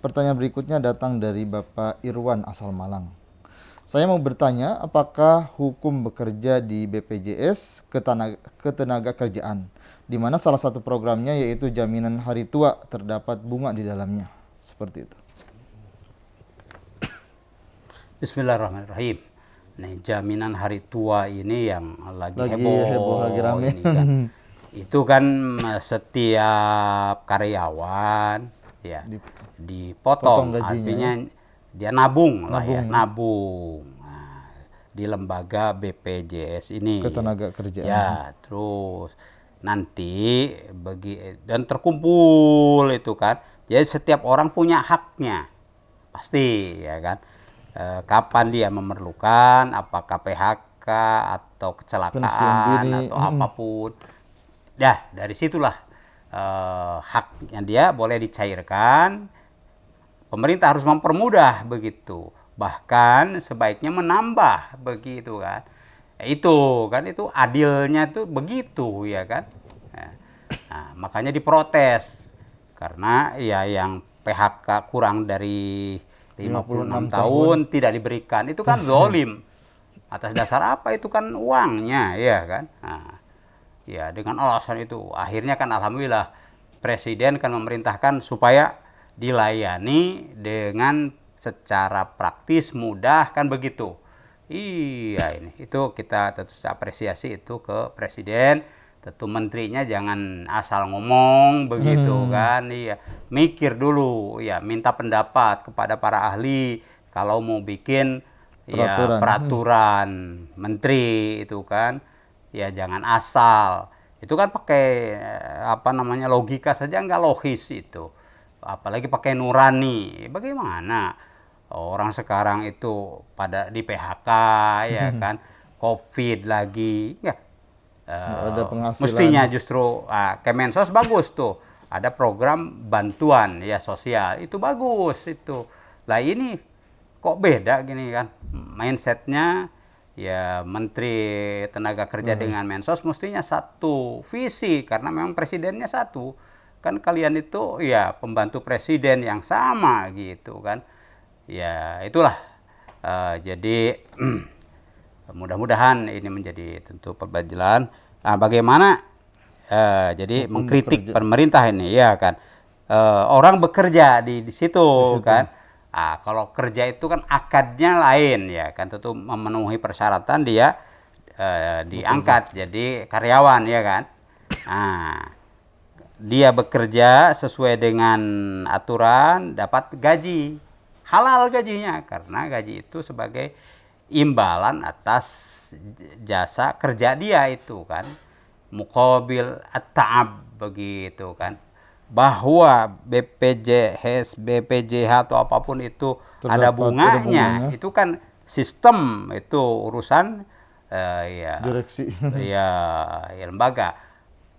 Pertanyaan berikutnya datang dari Bapak Irwan asal Malang. Saya mau bertanya, apakah hukum bekerja di BPJS Ketenaga Kerjaan, di mana salah satu programnya yaitu jaminan hari tua terdapat bunga di dalamnya, seperti itu. Bismillahirrahmanirrahim. Nih, jaminan hari tua ini yang lagi Lagi heboh, lagi heboh rame. ini kan. Itu kan setiap karyawan ya Potong dipotong, gajinya ya. artinya dia nabung lah ya, Nabung ya. nabung. Nah, di lembaga BPJS ini. Ketenaga Kerjaan. Ya, terus nanti dan terkumpul itu kan. Jadi setiap orang punya haknya. Pasti ya kan. Kapan dia memerlukan, apakah PHK atau Pensiun kecelakaan dini. atau apapun. Dah, dari situlah haknya dia boleh dicairkan. Pemerintah harus mempermudah begitu. Bahkan sebaiknya menambah begitu kan. Itu kan itu adilnya tuh begitu ya kan. Nah, makanya diprotes karena ya yang PHK kurang dari 56 tahun tidak diberikan itu kan zolim. Atas dasar apa? Itu kan uangnya ya kan. Nah, ya dengan alasan itu akhirnya kan alhamdulillah presiden kan memerintahkan supaya dilayani dengan secara praktis mudah kan begitu. Iya, ini itu kita tentu apresiasi itu ke presiden. Tentu menterinya jangan asal ngomong begitu kan. Iya, mikir dulu ya, minta pendapat kepada para ahli kalau mau bikin ya Peraturan. peraturan menteri itu kan. Ya jangan asal. Itu kan pakai apa namanya logika saja nggak logis itu. Apalagi pakai nurani. Bagaimana? Orang sekarang itu pada di PHK ya kan, COVID lagi, ya Ada mestinya penghasilan. justru Kemensos bagus tuh, ada program bantuan ya sosial itu bagus itu. Lah ini kok beda gini kan, mindsetnya ya Menteri Tenaga Kerja dengan Mensos mestinya satu visi karena memang presidennya satu kan, kalian itu ya pembantu presiden yang sama gitu kan. Ya itulah jadi mudah-mudahan ini menjadi tentu pembelajaran bagaimana jadi Hukum mengkritik bekerja pemerintah ini ya kan. Orang bekerja di situ di situ. kan. Kalau kerja itu kan akadnya lain ya kan, tentu memenuhi persyaratan dia diangkat jadi karyawan ya kan. Nah, dia bekerja sesuai dengan aturan, dapat gaji. Halal gajinya, karena gaji itu sebagai imbalan atas jasa kerja dia itu kan. Muqabil at-ta'ab begitu kan. Bahwa BPJS, BPJH atau apapun itu ada Terdapat ada bunganya, bunganya. itu kan sistem, itu urusan ya Direksi. ya lembaga.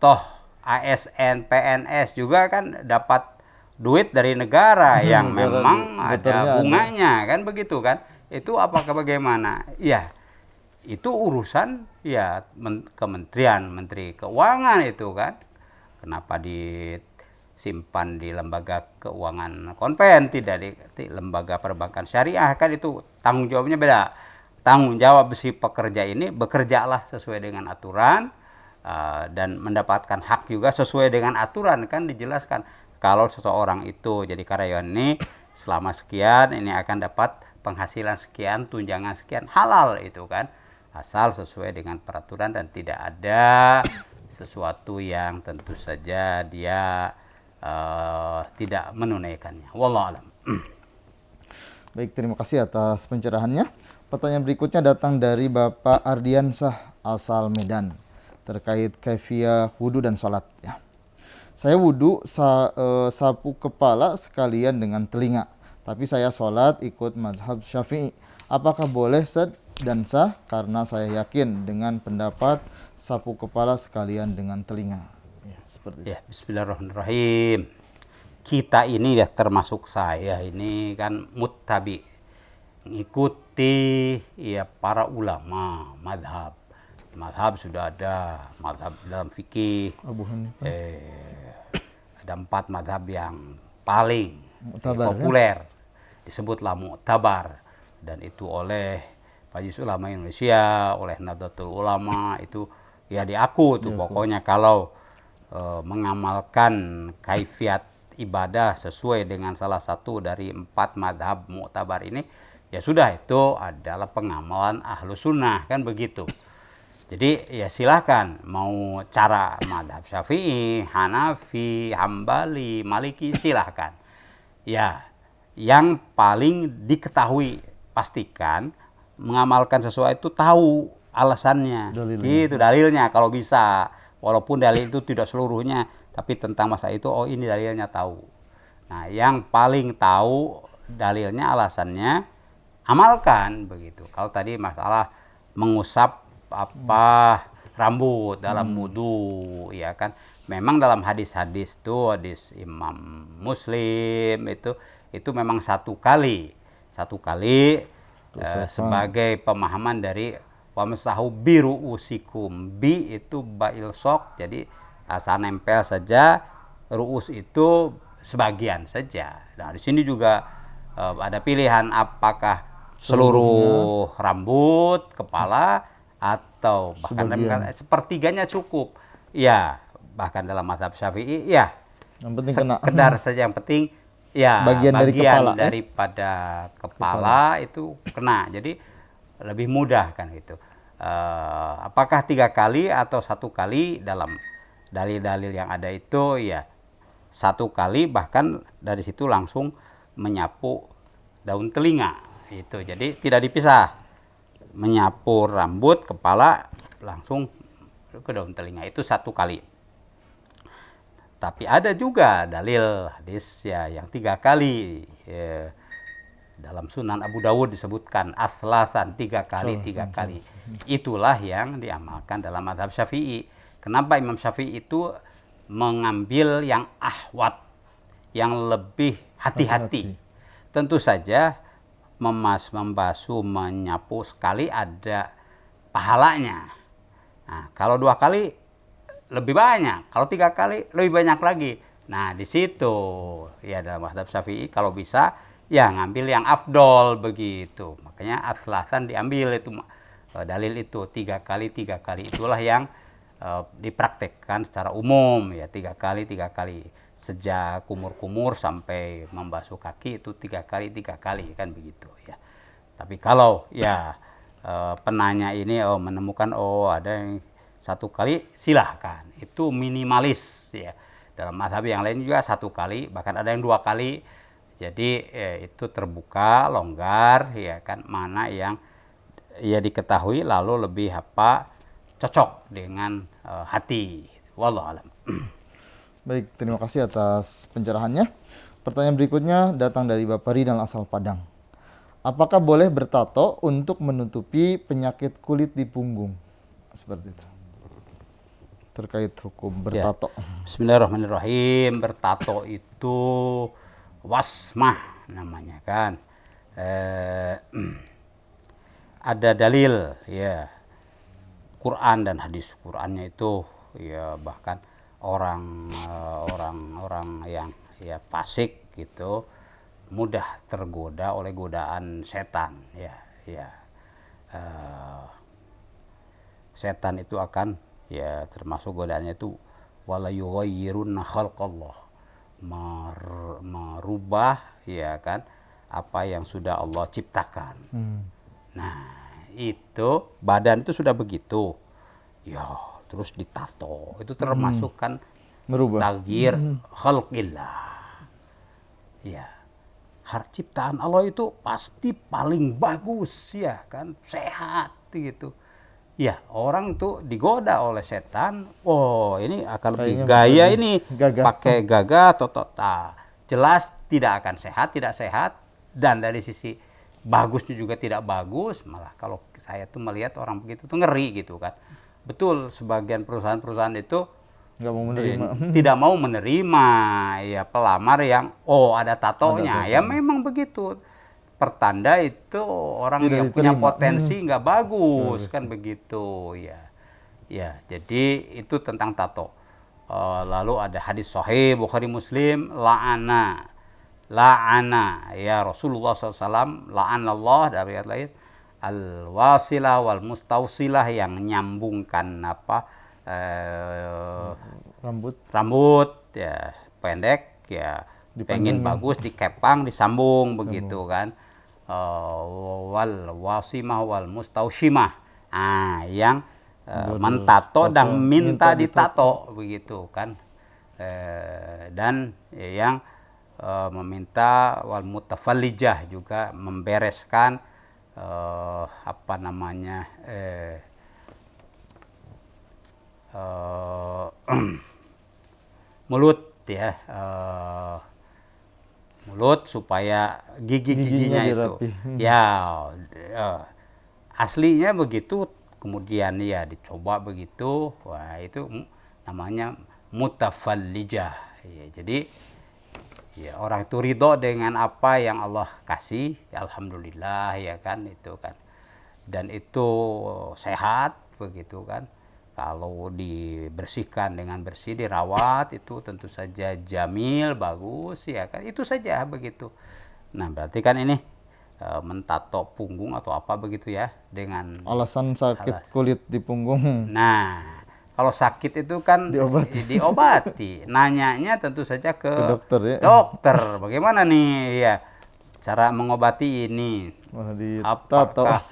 Toh ASN, PNS juga kan dapat duit dari negara yang Negara memang ada daftarnya ada. bunganya kan begitu kan. Itu apakah bagaimana? Ya, itu urusan ya kementerian, Menteri Keuangan itu kan. Kenapa disimpan di lembaga keuangan konven, tidak di lembaga perbankan syariah kan, itu tanggung jawabnya beda. Tanggung jawab si pekerja ini bekerjalah sesuai dengan aturan dan mendapatkan hak juga sesuai dengan aturan kan, dijelaskan. Kalau seseorang itu jadi karyawan ini selama sekian ini akan dapat penghasilan sekian, tunjangan sekian, halal itu kan. Asal sesuai dengan peraturan dan tidak ada sesuatu yang tentu saja dia tidak menunaikannya. Wallahu alam. Baik, terima kasih atas pencerahannya. Pertanyaan berikutnya datang dari Bapak Ardiansah asal Medan terkait kaifiah wudu dan salat ya. Saya wudu sapu kepala sekalian dengan telinga, tapi saya sholat ikut mazhab Syafi'i. Apakah boleh dan sah? Karena saya yakin dengan pendapat sapu kepala sekalian dengan telinga. Ya, seperti itu. Ya, bismillahirrahmanirrahim. Kita ini ya termasuk saya ini kan muttabi, mengikuti ya para ulama madhab. Madhab sudah ada, madhab dalam fikih Abu Hanifah. ada 4 madhab yang paling Muktabar, populer, disebutlah Muktabar, dan itu oleh Majelis Ulama Indonesia, oleh Nahdlatul Ulama, itu ya diaku tuh pokoknya kalau mengamalkan kaifiat ibadah sesuai dengan salah satu dari 4 madhab muktabar ini, ya sudah, itu adalah pengamalan ahlu sunnah, kan begitu. Jadi ya silakan mau cara madhab Syafi'i, Hanafi, Hambali, Maliki, silahkan. Ya, yang paling diketahui, pastikan mengamalkan sesuatu itu tahu alasannya, Dalilnya. gitu dalilnya kalau bisa. Walaupun dalil itu tidak seluruhnya, tapi tentang masalah itu, oh ini dalilnya tahu. Nah, yang paling tahu dalilnya, alasannya, amalkan begitu. Kalau tadi masalah mengusap rambut dalam wudu, ya kan, memang dalam hadis-hadis tuh, hadis Imam Muslim itu memang satu kali sebagai pemahaman dari wamsahu biru usikum, bi itu ba'il sok, jadi asal nempel saja, ruus itu sebagian saja. Nah, di sini juga ada pilihan, apakah seluruh rambut kepala atau bahkan sepertiganya cukup. Ya, bahkan dalam mazhab Syafi'i ya Yang penting sekedar saja, yang penting ya bagian dari kepala, daripada kepala itu kena. Jadi lebih mudah kan gitu. Apakah 3 kali atau 1 kali, dalam dalil-dalil yang ada itu ya 1 kali, bahkan dari situ langsung menyapu daun telinga itu. Jadi tidak dipisah, menyapu rambut kepala langsung ke daun telinga, itu 1 kali. Tapi ada juga dalil hadis ya yang 3 kali. Dalam Sunan Abu Dawud disebutkan aslasan, 3 kali. Itulah yang diamalkan dalam mazhab Syafi'i. Kenapa Imam Syafi'i itu mengambil yang ahwat, yang lebih hati-hati? Tentu saja membasuh, menyapu sekali ada pahalanya. Nah, kalau 2 kali lebih banyak, kalau 3 kali lebih banyak lagi. Nah, di situ ya dalam mazhab Syafi'i kalau bisa ya ngambil yang afdol begitu. Makanya aslasan diambil itu dalil itu 3 kali. Itulah yang dipraktekkan secara umum ya, 3 kali. Sejak kumur-kumur sampai membasuh kaki itu 3 kali kan begitu ya. Tapi kalau ya penanya ini menemukan ada yang 1 kali, silahkan. Itu minimalis ya. Dalam mazhab yang lain juga 1 kali, bahkan ada yang 2 kali. Jadi itu terbuka, longgar, ya kan, mana yang ya diketahui lalu lebih cocok dengan hati. Wallahu alam. Baik, terima kasih atas pencerahannya. Pertanyaan berikutnya datang dari Bapak Rinal asal Padang. Apakah boleh bertato untuk menutupi penyakit kulit di punggung? Seperti itu. Terkait hukum bertato. Ya. Bismillahirrahmanirrahim. Bertato itu wasmah namanya kan. Ada dalil ya, Quran dan hadis. Qurannya itu ya bahkan orang yang ya fasik gitu mudah tergoda oleh godaan setan ya. Setan itu akan ya termasuk godaannya itu wala yughayyirunna khalqallah, merubah ya kan apa yang sudah Allah ciptakan. Nah, itu badan itu sudah begitu. Ya, terus ditato. Itu termasuk kan Merubah. taghyir khalqillah. Ya. Ciptaan Allah itu pasti paling bagus ya kan, sehat gitu. Ya, orang tuh digoda oleh setan. Oh, ini akan lebih gaya ini, pakai gagah atau jelas tidak akan sehat, tidak sehat. Dan dari sisi bagusnya juga tidak bagus. Malah kalau saya tuh melihat orang begitu tuh ngeri gitu kan. Betul, sebagian perusahaan-perusahaan itu nggak mau menerima. Tidak mau menerima ya pelamar yang ada tatonya. Ya memang begitu. Pertanda itu orang tidak yang diterima. punya potensi nggak bagus kan begitu ya. Ya, jadi itu tentang tato. Lalu ada hadis sahih Bukhari Muslim, la'ana la'ana ya Rasulullah SAW, la'anallah dari ayat lain, al-wasilah wal mustausilah, yang nyambungkan rambut ya pendek ya pengen bagus dikepang disambung begitu kan. Wal wasimah wal mustausimah, yang mentato dan minta ditato begitu kan. Dan yang meminta wal mutafallijah, juga membereskan mulut ya, mulut supaya gigi-giginya itu ya aslinya begitu, kemudian ya dicoba begitu, wah itu namanya mutafallijah ya. Jadi ya orang itu ridho dengan apa yang Allah kasih, ya alhamdulillah ya kan, itu kan, dan itu sehat begitu kan. Kalau dibersihkan dengan bersih, dirawat, itu tentu saja jamil, bagus ya kan, itu saja begitu. Nah berarti kan ini mentato punggung atau apa begitu ya, dengan alasan sakit kulit di punggung. Nah kalau sakit itu kan diobati. Nanyanya tentu saja ke dokter ya. Dokter, bagaimana nih ya cara mengobati ini? Apakah?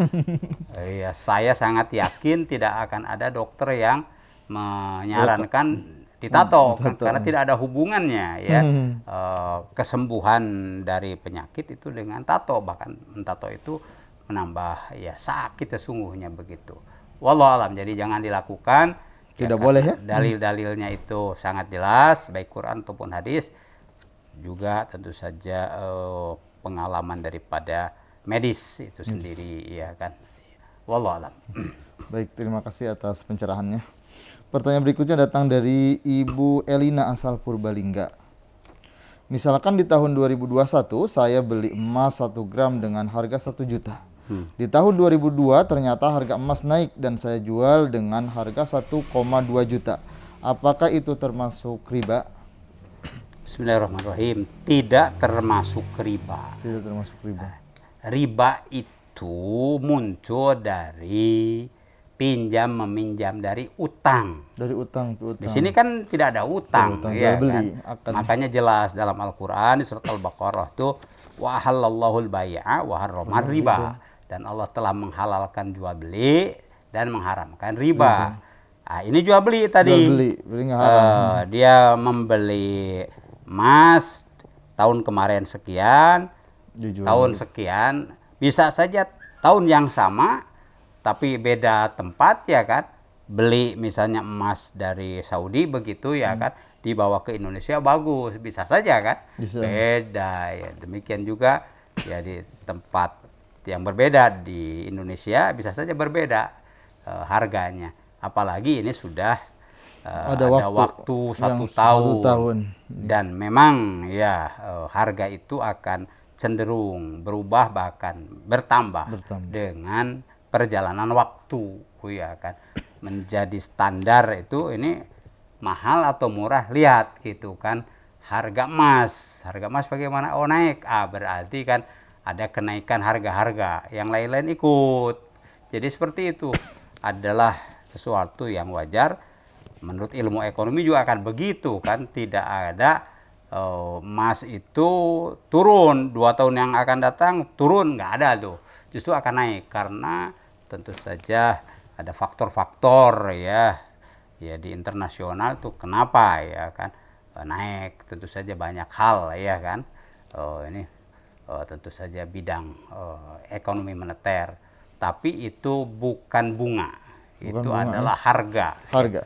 Ya, saya sangat yakin tidak akan ada dokter yang menyarankan ditato, karena tidak ada hubungannya ya. Kesembuhan dari penyakit itu dengan tato, bahkan mentato itu menambah ya sakit sesungguhnya begitu. Wallahu alam. Jadi jangan dilakukan. Tidak boleh ya. Dalil-dalilnya itu sangat jelas, baik Quran ataupun hadis. Juga tentu saja pengalaman daripada medis itu sendiri ya kan. Wallahu alam. Baik, terima kasih atas pencerahannya. Pertanyaan berikutnya datang dari Ibu Elina asal Purbalingga. Misalkan di tahun 2021 saya beli emas 1 gram dengan harga 1 juta. Di tahun 2002 ternyata harga emas naik dan saya jual dengan harga 1,2 juta. Apakah itu termasuk riba? Bismillahirrahmanirrahim. Tidak termasuk riba. Tidak termasuk riba. Riba itu muncul dari pinjam meminjam, dari utang. Dari utang ke utang. Di sini kan tidak ada utang, ya beli, kan? Makanya jelas dalam Al-Quran di surat Al-Baqarah itu wa halallahu al-bai'a wa harrama riba. Dan Allah telah menghalalkan jual beli dan mengharamkan riba. Nah, ini jual beli tadi. Jual beli nggak haram. Dia membeli emas tahun kemarin sekian, tahun sekian, bisa saja tahun yang sama tapi beda tempat ya kan. Beli misalnya emas dari Saudi begitu ya kan, dibawa ke Indonesia bagus, bisa saja kan. Bisa. Beda ya. Demikian juga ya di tempat yang berbeda di Indonesia bisa saja berbeda harganya. Apalagi ini sudah ada waktu 1 tahun. Dan memang ya harga itu akan cenderung berubah, bahkan bertambah dengan perjalanan waktu ya kan. Menjadi standar itu ini mahal atau murah, lihat gitu kan. Harga emas bagaimana? Oh naik, berarti kan ada kenaikan harga-harga, yang lain-lain ikut. Jadi seperti itu adalah sesuatu yang wajar. Menurut ilmu ekonomi juga akan begitu kan. Tidak ada emas itu turun 2 tahun yang akan datang turun, nggak ada tuh. Justru akan naik karena tentu saja ada faktor-faktor ya di internasional tuh kenapa ya kan naik. Tentu saja banyak hal ya kan. Ini tentu saja bidang ekonomi moneter, tapi itu bukan bunga, itu adalah harga. Ya.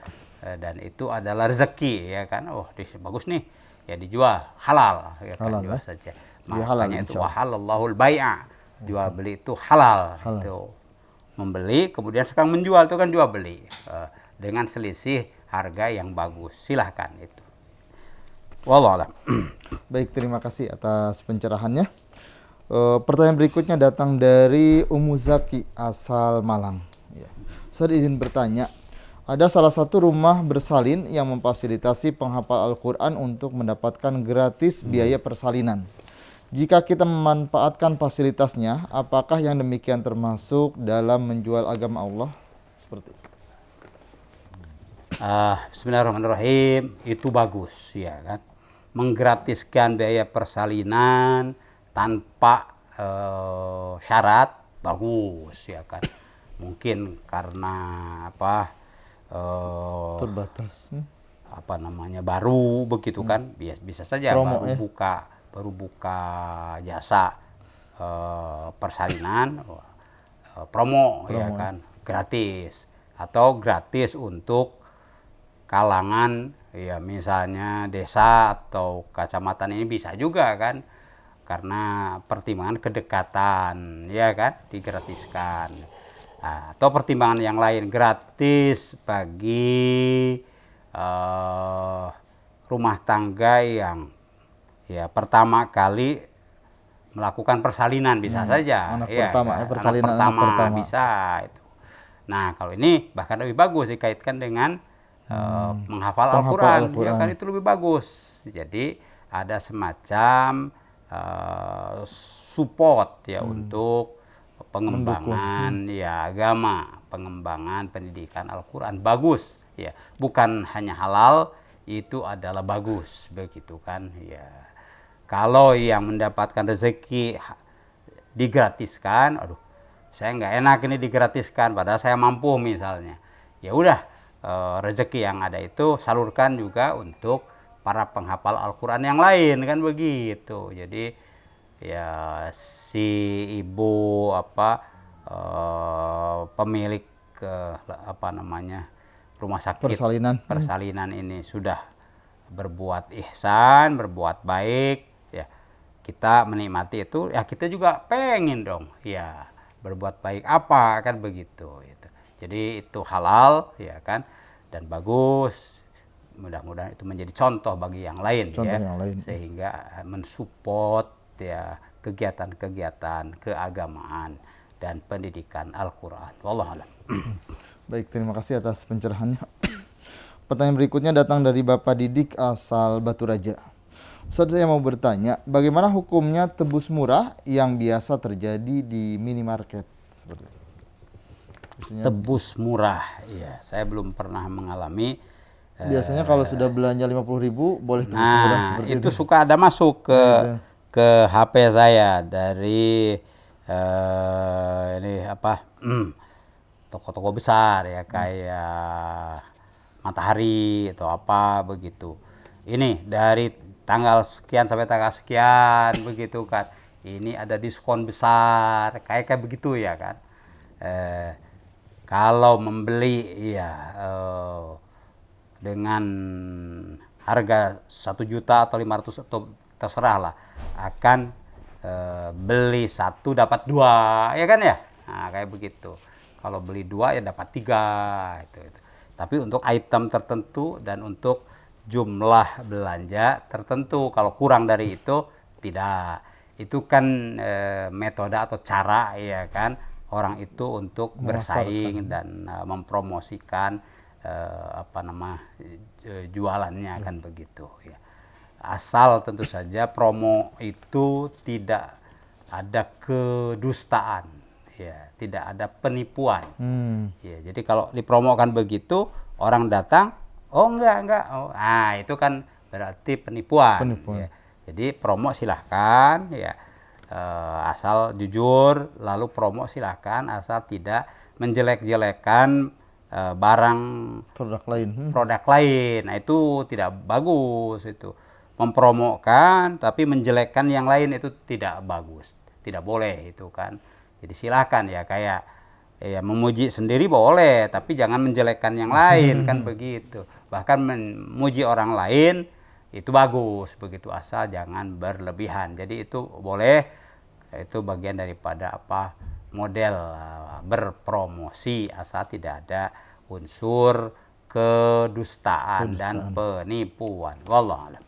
Dan itu adalah rezeki ya kan. Oh bagus nih ya, dijual halal ya kan, jual saja. Makanya itu wahalallahul bai'a, jual beli itu halal. Itu membeli kemudian sekarang menjual itu kan jual beli dengan selisih harga yang bagus. Silahkan itu. Wallahu a'lam. Baik, terima kasih atas pencerahannya. Pertanyaan berikutnya datang dari Ummu Zaki asal Malang. Ya. Saya izin bertanya, ada salah satu rumah bersalin yang memfasilitasi penghafal Al-Quran untuk mendapatkan gratis biaya persalinan. Jika kita memanfaatkan fasilitasnya, apakah yang demikian termasuk dalam menjual agama Allah? Seperti itu. Bismillahirrahmanirrahim, itu bagus ya kan, menggratiskan biaya persalinan tanpa syarat bagus ya kan. Mungkin karena apa Terbatas. apa namanya baru begitu kan, bisa saja Promo, baru ya. baru buka jasa persalinan, promo ya Promo, kan, gratis atau gratis untuk kalangan ya misalnya desa atau kecamatan, ini bisa juga kan, karena pertimbangan kedekatan ya kan digratiskan. Atau pertimbangan yang lain, gratis bagi rumah tangga yang ya pertama kali melakukan persalinan, bisa saja anak ya pertama, kan? persalinan anak Anak pertama pertama. bisa itu. Nah kalau ini bahkan lebih bagus dikaitkan dengan menghafal Penghafal Al-Quran, ya Al-Quran. kan, itu lebih bagus. Jadi ada semacam support ya untuk pengembangan ya agama, pengembangan pendidikan Al-Quran, bagus ya, bukan hanya halal, itu adalah bagus begitu kan ya. Kalau yang mendapatkan rezeki digratiskan, aduh saya nggak enak ini digratiskan padahal saya mampu misalnya, ya udah, rezeki yang ada itu salurkan juga untuk para penghafal Al-Quran yang lain kan begitu. Jadi ya si ibu pemilik apa namanya rumah sakit Persalinan. persalinan ini sudah berbuat ihsan, berbuat baik ya, kita menikmati itu ya, kita juga pengen dong ya berbuat baik apa kan begitu gitu. Jadi itu halal ya kan, dan bagus, mudah-mudahan itu menjadi contoh bagi yang lain Contoh ya, yang lain. sehingga mensupport ya kegiatan-kegiatan keagamaan dan pendidikan Al-Quran. Wallahu a'lam. Baik, terima kasih atas pencerahannya. Pertanyaan berikutnya datang dari Bapak Didik asal Batu Raja. Ustaz, saya mau bertanya, bagaimana hukumnya tebus murah yang biasa terjadi di minimarket? Seperti itu. Biasanya, Tebus murah, ya saya belum pernah mengalami. biasanya kalau sudah belanja 50.000 boleh tebus murah Nah seperti itu itu. suka ada masuk Nah, itu. ke HP saya dari ini apa toko-toko besar ya kayak Matahari atau apa begitu. Ini dari tanggal sekian sampai tanggal sekian begitu kan. Ini ada diskon besar kayak begitu ya kan. Kalau membeli ya dengan harga 1 juta atau 500 atau terserah lah, akan beli satu dapat dua ya kan ya, nah kayak begitu. Kalau beli dua ya dapat tiga itu. Tapi untuk item tertentu dan untuk jumlah belanja tertentu, kalau kurang dari itu tidak. Itu kan metode atau cara ya kan orang itu untuk bersaing dan mempromosikan jualannya kan begitu ya. Asal tentu saja promo itu tidak ada kedustaan ya, tidak ada penipuan. Ya, jadi kalau dipromokan begitu orang datang, oh enggak, oh, itu kan berarti penipuan. Ya. Jadi promo silahkan ya, asal jujur, lalu promo silahkan asal tidak menjelek-jelekan barang produk lain. Nah itu tidak bagus, itu mempromokan tapi menjelekkan yang lain itu tidak bagus, tidak boleh itu kan. Jadi silakan ya, kayak ya memuji sendiri boleh tapi jangan menjelekkan yang lain kan begitu. Bahkan memuji orang lain itu bagus begitu, asal jangan berlebihan. Jadi itu boleh, itu bagian daripada model berpromosi asal tidak ada unsur kedustaan dan penipuan. Wallahu a'lam.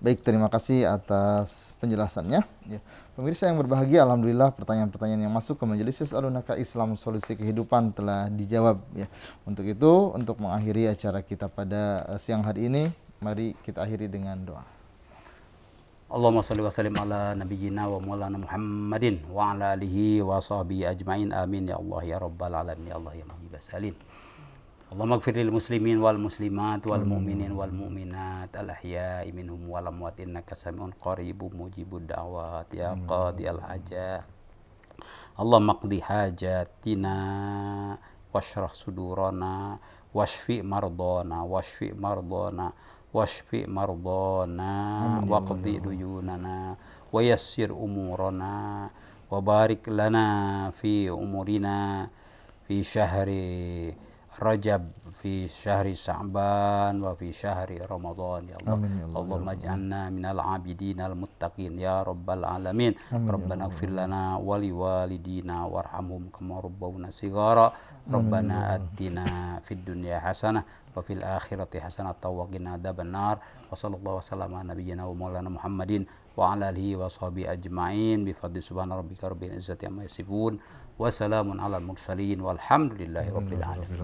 Baik, terima kasih atas penjelasannya. Ya. Pemirsa yang berbahagia, alhamdulillah pertanyaan-pertanyaan yang masuk ke Majelis Yas'alunaka Islam Solusi Kehidupan telah dijawab. Ya. Untuk itu, untuk mengakhiri acara kita pada siang hari ini, mari kita akhiri dengan doa. Allahumma shalli wa sallim ala nabiyyina wa maulana Muhammadin wa ala alihi wa sahbihi ajmain. Amin ya Allah ya rabbal alamin ya Allah ya mujib salin. Allahumma ighfir lil muslimin wal muslimat wal mu'minin wal mu'minat al ahya'i minhum wal amwat innaka samiun qaribun mujibud da'wat ya qadiyal hajat. Allahumma qdi hajatina washrah sudurana washfi mardana washfi mardana washfi mardana waqdi duyunana wa yassir umurana wa barik lana fi umurina fi syahri Rajab fi syahri Sa'ban wa fi syahri Ramadan ya Allah. Amin ya Allah. Allahumma ij'alna minal abidin al muttaqin ya rabbal alamin. Rabbana ighfir lana wa liwalidina warhamhum kama rabbawna shighara. Rabbana atina fid dunya hasanah wa fil akhirati hasanah wa qina adzabannar. Wa sallallahu wasallam ala nabiyyina wa maulana Muhammadin wa ala alihi wa sahbihi ajma'in bi fadli subhana rabbika rabbil izzati amma yasifun wa salamun alal mursalin walhamdulillahi rabbil alamin.